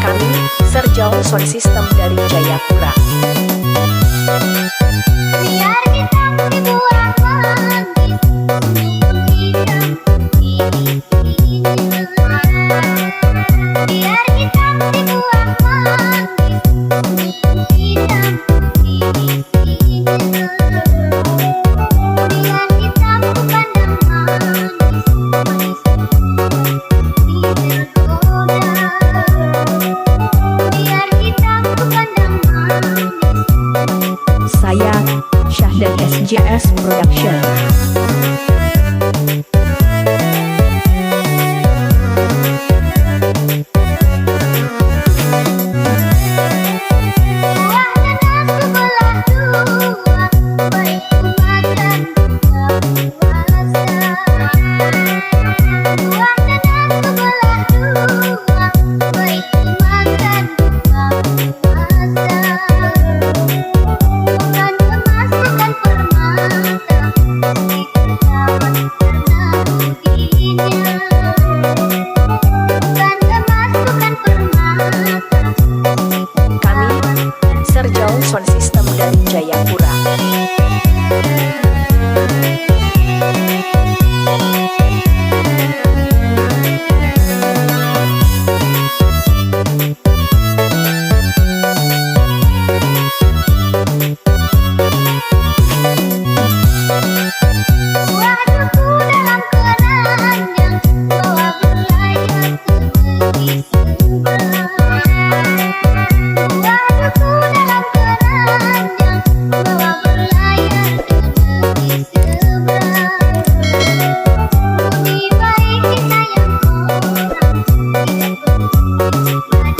Kami, Serjau Sound System dari Jayapura. Biar kita dibuang lagi, biar kita dibuang lagi, biar kita pandang manis, biar kita pandang manis. Saya, Syahdan SJS Production. Kami, Serjau Sound System dari Jayapura. Waduhku dalam keranjang, bawa berlayar ke negeri seberang. Waduhku dalam keranjang, bawa berlayar ke negeri seberang. Budi baik disayang orang, tidak peduli pada